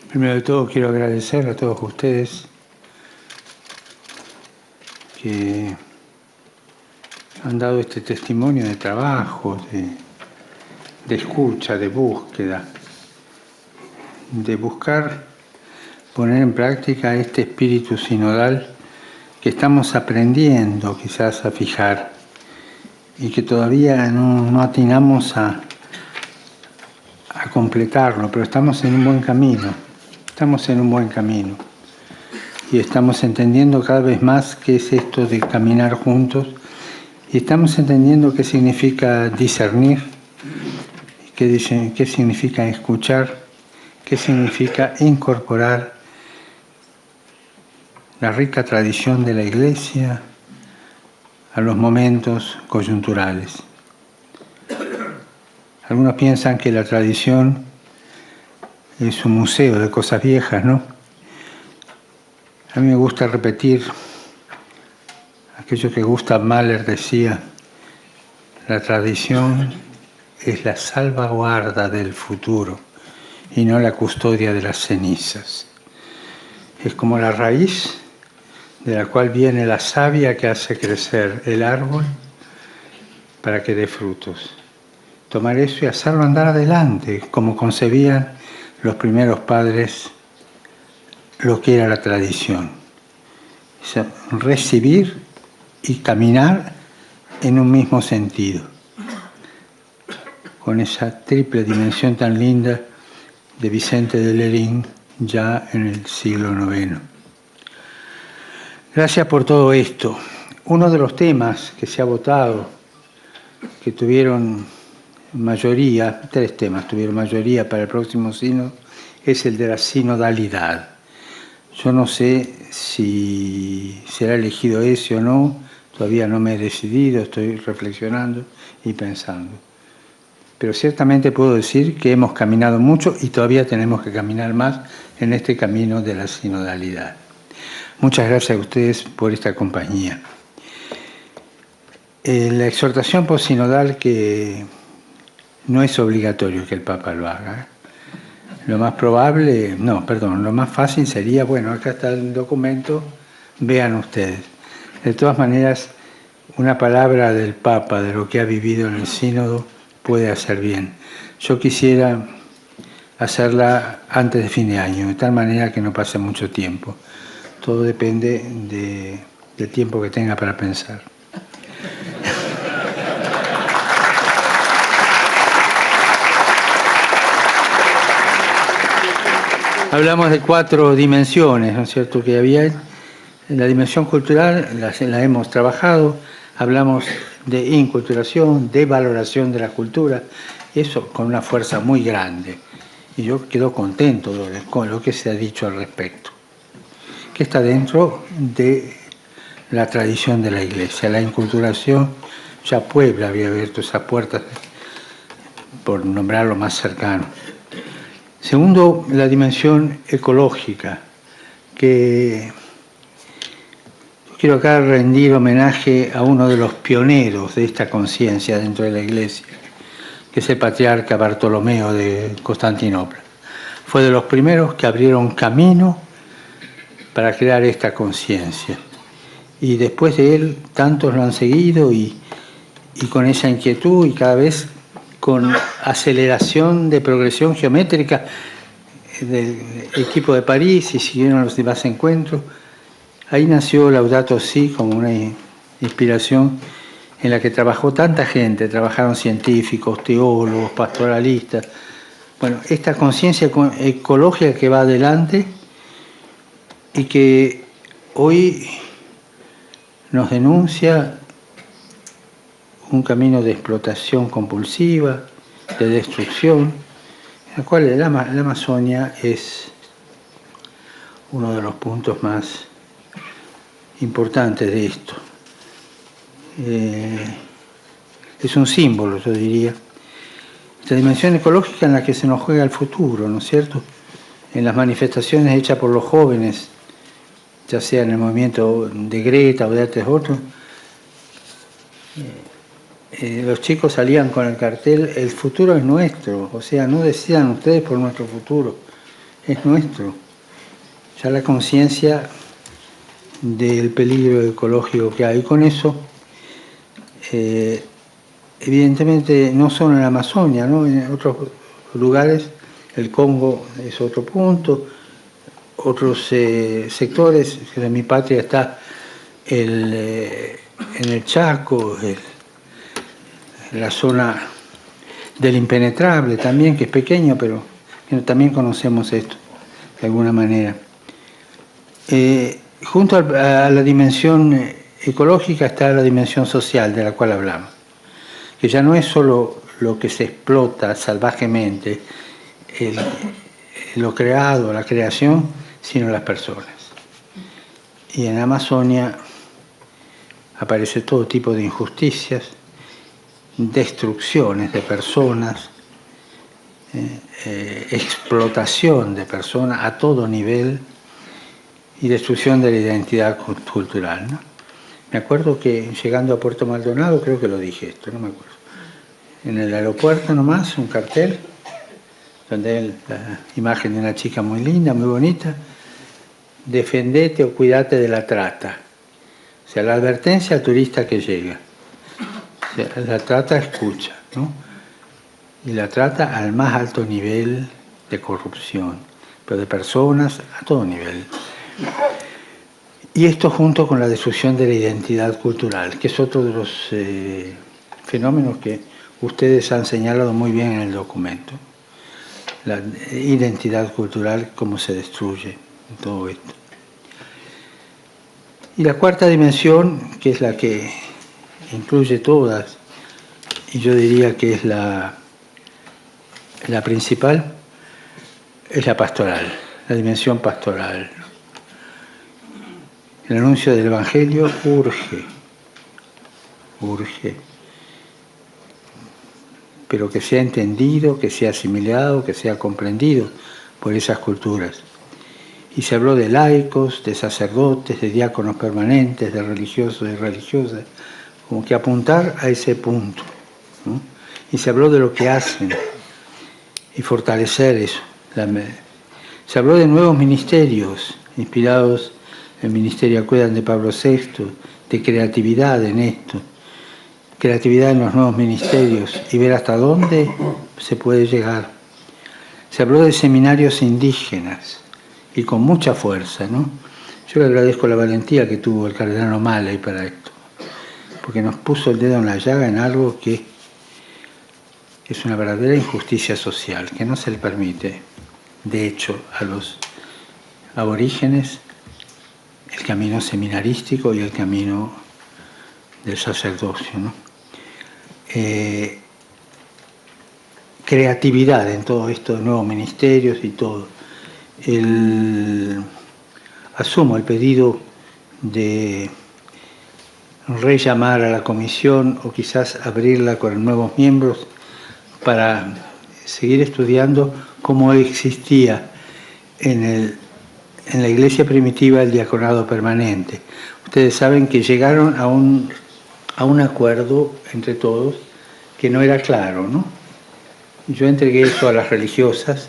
Primero de todo quiero agradecer a todos ustedes que han dado este testimonio de trabajo, de escucha, de búsqueda, de buscar poner en práctica este espíritu sinodal que estamos aprendiendo quizás a fijar y que todavía no atinamos a completarlo, pero estamos en un buen camino. Estamos en un buen camino y estamos entendiendo cada vez más qué es esto de caminar juntos y estamos entendiendo qué significa discernir, qué significa escuchar, qué significa incorporar la rica tradición de la Iglesia a los momentos coyunturales. Algunos piensan que la tradición es un museo de cosas viejas, ¿no? A mí me gusta repetir aquello que Gustav Mahler decía: la tradición es la salvaguarda del futuro y no la custodia de las cenizas. Es como la raíz de la cual viene la savia que hace crecer el árbol para que dé frutos. Tomar eso y hacerlo andar adelante, como concebían los primeros padres lo que era la tradición. O sea, recibir y caminar en un mismo sentido, con esa triple dimensión tan linda de Vicente de Lering ya en el siglo IX. Gracias por todo esto. Uno de los temas que se ha votado, que tuvieron mayoría, 3 temas tuvieron mayoría para el próximo sínodo, es el de la sinodalidad. Yo no sé si será elegido ese o no, todavía no me he decidido, estoy reflexionando y pensando. Pero ciertamente puedo decir que hemos caminado mucho y todavía tenemos que caminar más en este camino de la sinodalidad. Muchas gracias a ustedes por esta compañía. La exhortación postsinodal, que no es obligatorio que el Papa lo haga. Lo más probable, lo más fácil sería, bueno, acá está el documento, vean ustedes. De todas maneras, una palabra del Papa, de lo que ha vivido en el sínodo, puede hacer bien. Yo quisiera hacerla antes de fin de año, de tal manera que no pase mucho tiempo. Todo depende del tiempo que tenga para pensar. Hablamos de 4 dimensiones, ¿no es cierto?, que había. En la dimensión cultural la hemos trabajado, hablamos de inculturación, de valoración de la cultura, y eso con una fuerza muy grande. Y yo quedo contento con lo que se ha dicho al respecto, que está dentro de la tradición de la Iglesia. La inculturación, ya Puebla había abierto esas puertas, por nombrarlo más cercano. Segundo, la dimensión ecológica, que quiero acá rendir homenaje a uno de los pioneros de esta conciencia dentro de la Iglesia, que es el patriarca Bartolomeo de Constantinopla. Fue de los primeros que abrieron camino para crear esta conciencia. Y después de él, tantos lo han seguido y con esa inquietud y cada vez con aceleración de progresión geométrica del equipo de París, y siguieron los demás encuentros. Ahí nació Laudato Si como una inspiración en la que trabajó tanta gente, trabajaron científicos, teólogos, pastoralistas. Bueno, esta conciencia ecológica que va adelante y que hoy nos denuncia un camino de explotación compulsiva, de destrucción, en la cual la Amazonia es uno de los puntos más importantes de esto. Es un símbolo, yo diría, esta dimensión ecológica en la que se nos juega el futuro, ¿no es cierto?, en las manifestaciones hechas por los jóvenes, ya sea en el movimiento de Greta o de otros. Los chicos salían con el cartel: el futuro es nuestro, o sea, no decidan ustedes por nuestro futuro, es nuestro. Ya la conciencia del peligro ecológico que hay. Con eso, evidentemente, no solo en la Amazonia, ¿no? En otros lugares, el Congo es otro punto, otros sectores, en mi patria está en el Chaco, la zona del impenetrable también, que es pequeño, pero también conocemos esto de alguna manera. Junto a la dimensión ecológica está la dimensión social de la cual hablamos, que ya no es solo lo que se explota salvajemente, lo creado, la creación, sino las personas. Y en Amazonia aparece todo tipo de injusticias, destrucciones de personas, explotación de personas a todo nivel y destrucción de la identidad cultural, ¿no? Me acuerdo que llegando a Puerto Maldonado, creo que lo dije esto, no me acuerdo, en el aeropuerto nomás, un cartel, donde la imagen de una chica muy linda, muy bonita, defendete o cuídate de la trata. O sea, la advertencia al turista que llega. O sea, la trata escucha, ¿no? Y la trata al más alto nivel de corrupción, pero de personas a todo nivel. Y esto junto con la destrucción de la identidad cultural, que es otro de los fenómenos que ustedes han señalado muy bien en el documento. La identidad cultural, cómo se destruye en todo esto. Y la cuarta dimensión, que es la que incluye todas, y yo diría que es la principal, es la pastoral, la dimensión pastoral. El anuncio del Evangelio urge, pero que sea entendido, que sea asimilado, que sea comprendido por esas culturas. Y se habló de laicos, de sacerdotes, de diáconos permanentes, de religiosos y religiosas, como que apuntar a ese punto, ¿no? Y se habló de lo que hacen y fortalecer eso. Se habló de nuevos ministerios inspirados en el Ministerio Acuedan de Pablo VI, de creatividad en esto, creatividad en los nuevos ministerios y ver hasta dónde se puede llegar. Se habló de seminarios indígenas y con mucha fuerza, ¿no? Yo le agradezco la valentía que tuvo el cardenal O'Malley para esto, porque nos puso el dedo en la llaga en algo que es una verdadera injusticia social, que no se le permite, de hecho, a los aborígenes el camino seminarístico y el camino del sacerdocio, ¿no? Creatividad en todo esto de nuevos ministerios y todo. Asumo el pedido de rellamar a la comisión o quizás abrirla con nuevos miembros para seguir estudiando cómo existía en la iglesia primitiva el diaconado permanente. Ustedes saben que llegaron a un acuerdo entre todos que no era claro, ¿no? Yo entregué eso a las religiosas,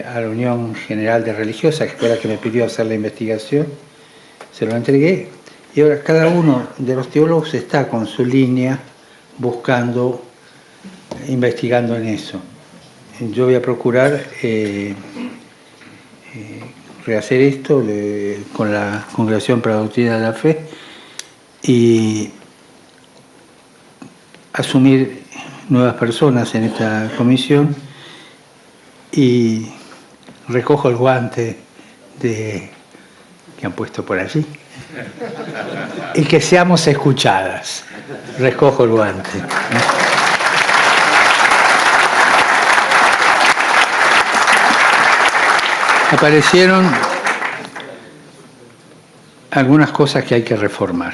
a la Unión General de Religiosas, que fue la que me pidió hacer la investigación, se lo entregué, y ahora cada uno de los teólogos está con su línea buscando, investigando en eso. Yo voy a procurar rehacer esto con la Congregación para la Doctrina de la Fe y asumir nuevas personas en esta comisión, y recojo el guante que han puesto por allí y que seamos escuchadas. Recojo el guante. Aparecieron algunas cosas que hay que reformar.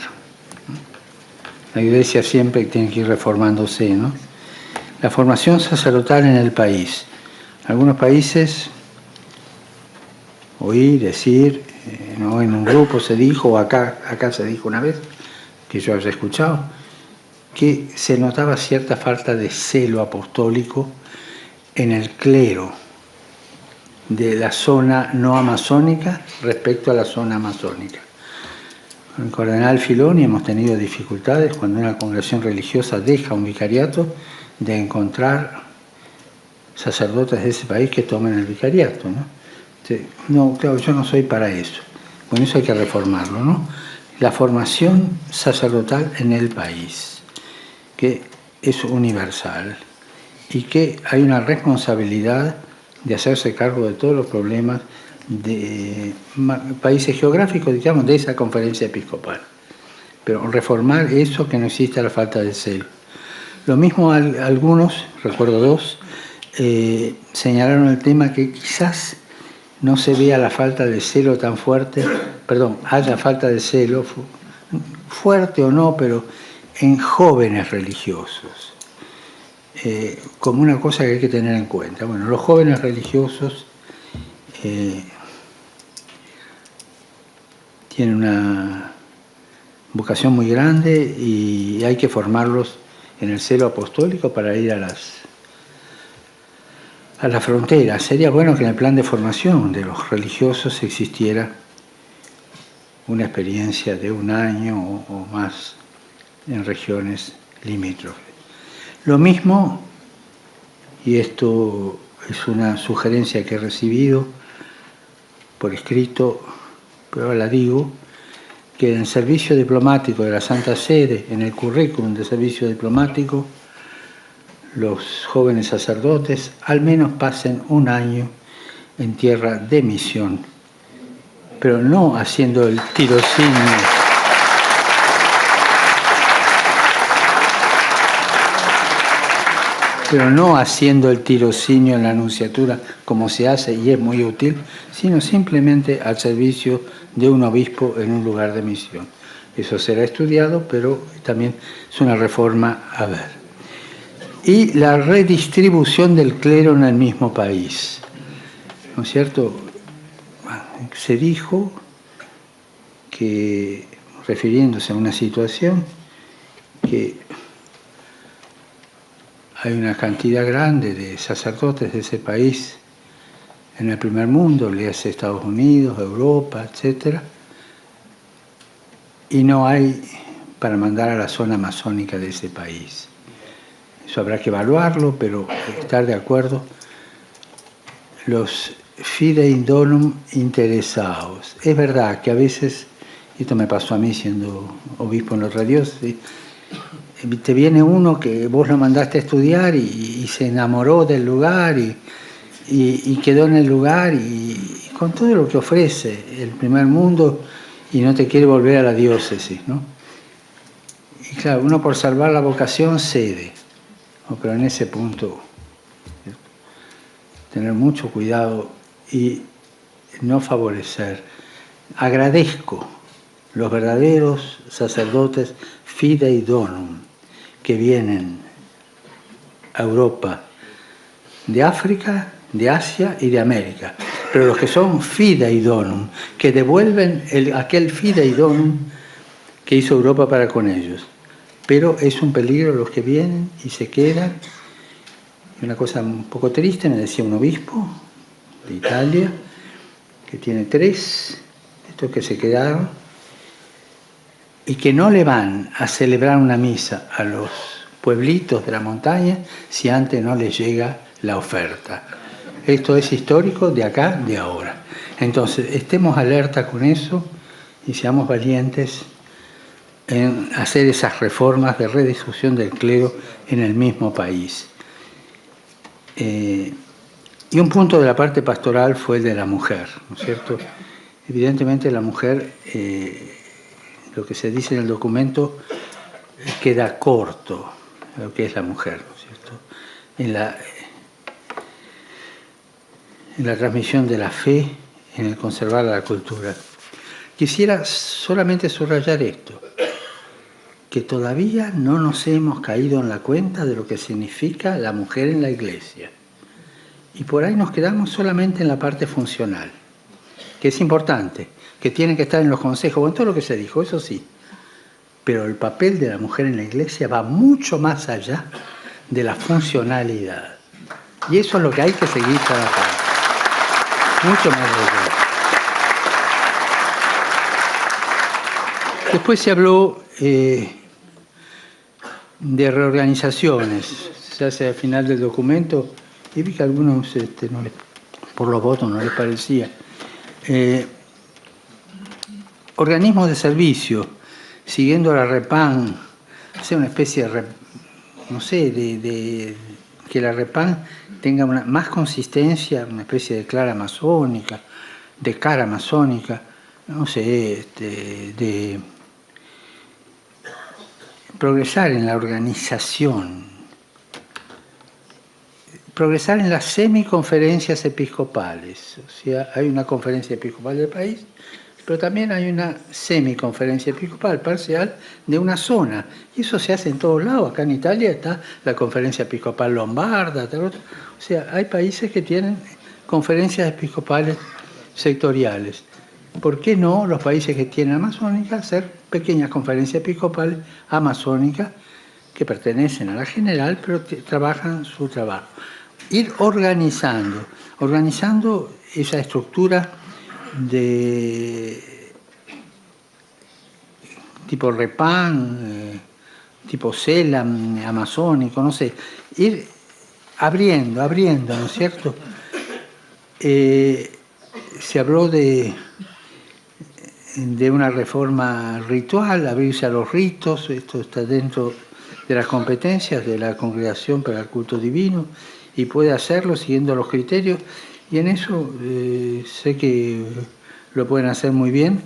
La Iglesia siempre tiene que ir reformándose, ¿no? La formación sacerdotal en el país. En algunos países, oí decir, ¿no? En un grupo se dijo, o acá se dijo una vez, que yo haya escuchado, que se notaba cierta falta de celo apostólico en el clero. de la zona no amazónica respecto a la zona amazónica. Con el cardenal Filoni hemos tenido dificultades cuando una congregación religiosa deja un vicariato de encontrar sacerdotes de ese país que tomen el vicariato, ¿no? No, claro, yo no soy para eso. Con eso hay que reformarlo, ¿no? La formación sacerdotal en el país, que es universal y que hay una responsabilidad de hacerse cargo de todos los problemas de países geográficos, digamos, de esa conferencia episcopal. Pero reformar eso, que no exista la falta de celo. Lo mismo algunos, recuerdo dos, señalaron el tema que quizás no se vea la falta de celo tan fuerte, perdón, haya falta de celo, fuerte o no, pero en jóvenes religiosos, como una cosa que hay que tener en cuenta. Bueno, los jóvenes religiosos tienen una vocación muy grande y hay que formarlos en el celo apostólico para ir a la frontera. Sería bueno que en el plan de formación de los religiosos existiera una experiencia de un año o más en regiones limítrofes. Lo mismo, y esto es una sugerencia que he recibido por escrito, pero ahora la digo, que en el servicio diplomático de la Santa Sede, en el currículum de servicio diplomático, los jóvenes sacerdotes al menos pasen un año en tierra de misión, pero no haciendo el tirocinio. Pero no haciendo el tirocinio en la nunciatura como se hace y es muy útil, sino simplemente al servicio de un obispo en un lugar de misión. Eso será estudiado, pero también es una reforma a ver. Y la redistribución del clero en el mismo país. ¿No es cierto? Se dijo que, refiriéndose a una situación, que hay una cantidad grande de sacerdotes de ese país en el primer mundo, le hace Estados Unidos, Europa, etc. Y no hay para mandar a la zona amazónica de ese país. Eso habrá que evaluarlo, pero estar de acuerdo. Los fidei donum interesados. Es verdad que a veces, esto me pasó a mí siendo obispo en la otra diócesis, te viene uno que vos lo mandaste a estudiar y se enamoró del lugar y quedó en el lugar y con todo lo que ofrece el primer mundo y no te quiere volver a la diócesis, ¿no? Y claro, uno por salvar la vocación cede, ¿no? Pero en ese punto tener mucho cuidado y no favorecer. Agradezco los verdaderos sacerdotes fidei donum que vienen a Europa, de África, de Asia y de América, pero los que son fidei donum, que devuelven aquel fidei donum que hizo Europa para con ellos. Pero es un peligro los que vienen y se quedan. Y una cosa un poco triste, me decía un obispo de Italia, que tiene 3, estos que se quedaron, y que no le van a celebrar una misa a los pueblitos de la montaña si antes no les llega la oferta. Esto es histórico de acá, de ahora. Entonces, estemos alerta con eso y seamos valientes en hacer esas reformas de redistribución del clero en el mismo país. Y un punto de la parte pastoral fue el de la mujer, ¿no es cierto? Evidentemente la mujer, lo que se dice en el documento, queda corto lo que es la mujer, ¿no es cierto? En la transmisión de la fe, en el conservar la cultura. Quisiera solamente subrayar esto, que todavía no nos hemos caído en la cuenta de lo que significa la mujer en la Iglesia. Y por ahí nos quedamos solamente en la parte funcional, que es importante, que tiene que estar en los consejos, en todo lo que se dijo, eso sí. Pero el papel de la mujer en la Iglesia va mucho más allá de la funcionalidad. Y eso es lo que hay que seguir trabajando. mucho más radical. Después se habló de reorganizaciones, se hace al final del documento, y vi que a algunos por los votos no les parecía. Organismos de servicio, siguiendo la REPAN, sea una especie de, no sé, que la REPAN tenga más consistencia, una especie de clara masónica, de cara masónica, no sé, de progresar en la organización, progresar en las semiconferencias episcopales. O sea, hay una conferencia episcopal del país, pero también hay una semiconferencia episcopal parcial de una zona. Y eso se hace en todos lados. Acá en Italia está la conferencia episcopal lombarda. O sea, hay países que tienen conferencias episcopales sectoriales. ¿Por qué no los países que tienen amazónica hacer pequeñas conferencias episcopales amazónicas que pertenecen a la general, pero trabajan su trabajo? Ir organizando esa estructura de tipo REPAN, tipo CELAM, amazónico, no sé, ir abriendo, ¿no es cierto? Se habló de una reforma ritual, abrirse a los ritos, esto está dentro de las competencias de la Congregación para el Culto Divino y puede hacerlo siguiendo los criterios, y en eso sé que lo pueden hacer muy bien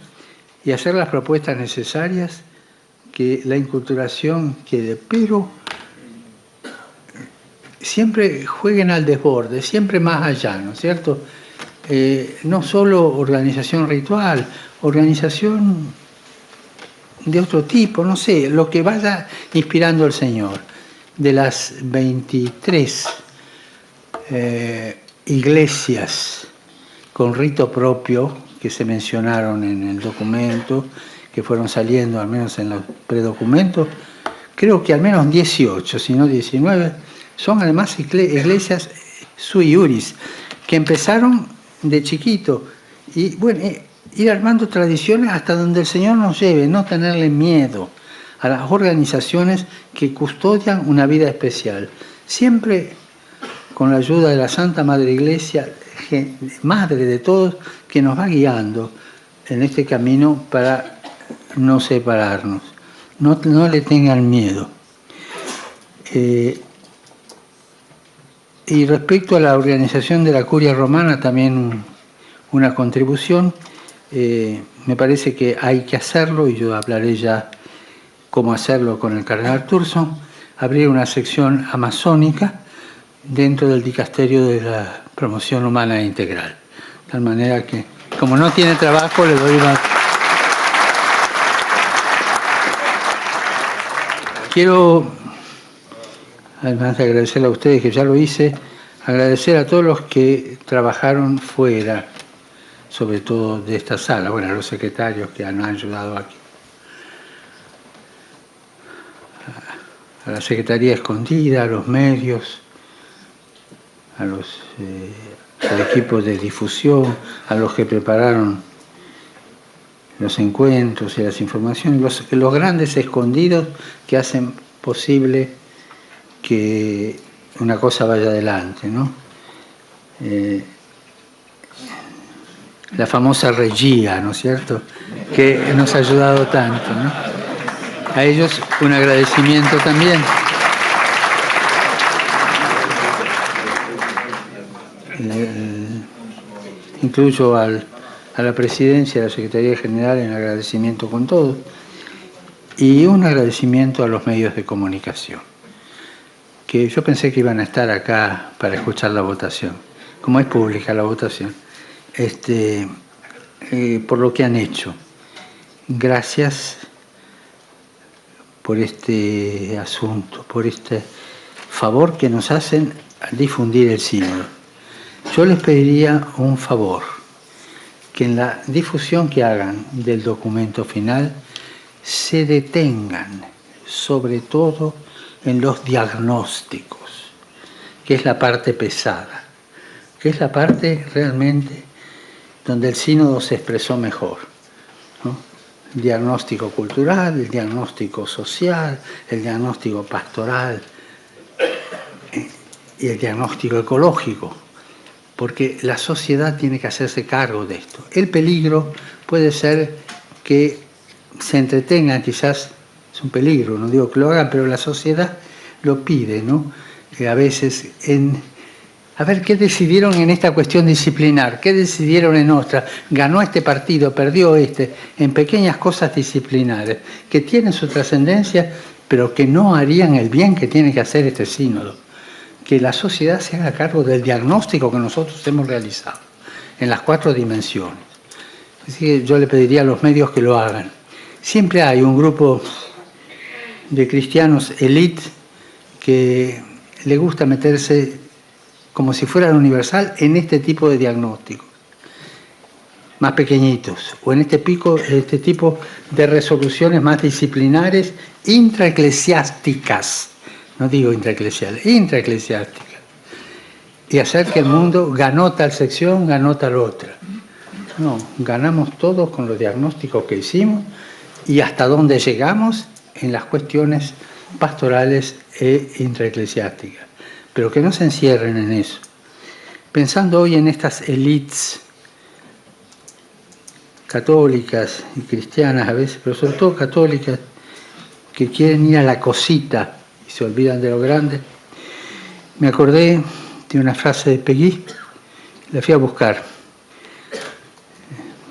y hacer las propuestas necesarias que la inculturación quede, pero siempre jueguen al desborde, siempre más allá, ¿no es cierto? No solo organización ritual, organización de otro tipo, no sé, lo que vaya inspirando el Señor. De las 23 iglesias con rito propio que se mencionaron en el documento, que fueron saliendo al menos en los predocumentos, creo que al menos 18, si no 19, son además iglesias sui iuris, que empezaron de chiquito, y bueno, ir armando tradiciones hasta donde el Señor nos lleve, no tenerle miedo a las organizaciones que custodian una vida especial. Siempre con la ayuda de la Santa Madre Iglesia, Madre de todos, que nos va guiando en este camino para no separarnos. No le tengan miedo. Y respecto a la organización de la Curia Romana, también una contribución. Me parece que hay que hacerlo, y yo hablaré ya cómo hacerlo con el cardenal Turson, abrir una sección amazónica dentro del dicasterio de la promoción humana e integral. De tal manera que, como no tiene trabajo, le doy más. Quiero, además de agradecerle a ustedes, que ya lo hice, agradecer a todos los que trabajaron fuera, sobre todo de esta sala, bueno, a los secretarios que nos han ayudado aquí, a la Secretaría Escondida, a los medios, al equipo de difusión, a los que prepararon los encuentros y las informaciones, los grandes escondidos que hacen posible que una cosa vaya adelante, ¿no? La famosa regia, ¿no es cierto?, que nos ha ayudado tanto, ¿no? A ellos un agradecimiento también. Incluyo a la presidencia de la Secretaría General en agradecimiento con todos, y un agradecimiento a los medios de comunicación, que yo pensé que iban a estar acá para escuchar la votación, como es pública la votación, por lo que han hecho. Gracias por este asunto, por este favor que nos hacen al difundir el sínodo. Yo les pediría un favor, que en la difusión que hagan del documento final se detengan sobre todo en los diagnósticos, que es la parte pesada, que es la parte realmente donde el sínodo se expresó mejor, ¿no? El diagnóstico cultural, el diagnóstico social, el diagnóstico pastoral y el diagnóstico ecológico, porque la sociedad tiene que hacerse cargo de esto. El peligro puede ser que se entretengan, quizás es un peligro, no digo que lo hagan, pero la sociedad lo pide, ¿no? A veces a ver qué decidieron en esta cuestión disciplinar, qué decidieron en otra, ganó este partido, perdió este, en pequeñas cosas disciplinares, que tienen su trascendencia, pero que no harían el bien que tiene que hacer este sínodo. Que la sociedad se haga cargo del diagnóstico que nosotros hemos realizado en las 4 dimensiones. Así que yo le pediría a los medios que lo hagan. Siempre hay un grupo de cristianos élite que le gusta meterse como si fuera universal en este tipo de diagnósticos, más pequeñitos, o en este tipo de resoluciones más disciplinares, intraeclesiásticas. No digo intraeclesiales, intraeclesiásticas. Y hacer que el mundo ganó tal sección, ganó tal otra. No, ganamos todos con los diagnósticos que hicimos y hasta dónde llegamos en las cuestiones pastorales e intraeclesiásticas. Pero que no se encierren en eso. Pensando hoy en estas élites católicas y cristianas a veces, pero sobre todo católicas, que quieren ir a la cosita y se olvidan de lo grande. Me acordé de una frase de Peggy, la fui a buscar.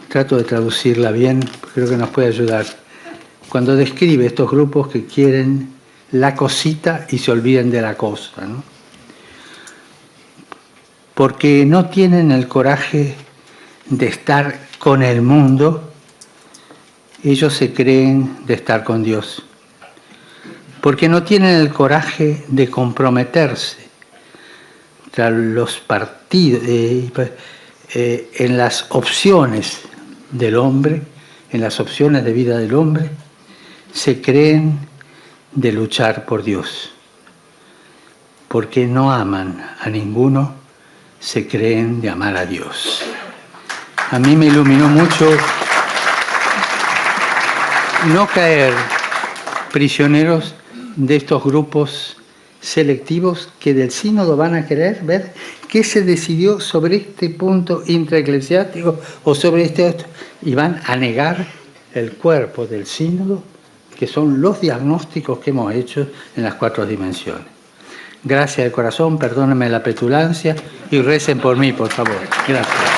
Trato de traducirla bien, creo que nos puede ayudar. Cuando describe estos grupos que quieren la cosita y se olviden de la cosa, ¿no? Porque no tienen el coraje de estar con el mundo, ellos se creen de estar con Dios. Porque no tienen el coraje de comprometerse tras los partidos, en las opciones del hombre, en las opciones de vida del hombre, se creen de luchar por Dios. Porque no aman a ninguno, se creen de amar a Dios. A mí me iluminó mucho no caer prisioneros de estos grupos selectivos que del sínodo van a querer ver qué se decidió sobre este punto intraeclesiástico o sobre este otro, y van a negar el cuerpo del sínodo, que son los diagnósticos que hemos hecho en las 4 dimensiones. Gracias de corazón, perdónenme la petulancia y recen por mí, por favor. Gracias.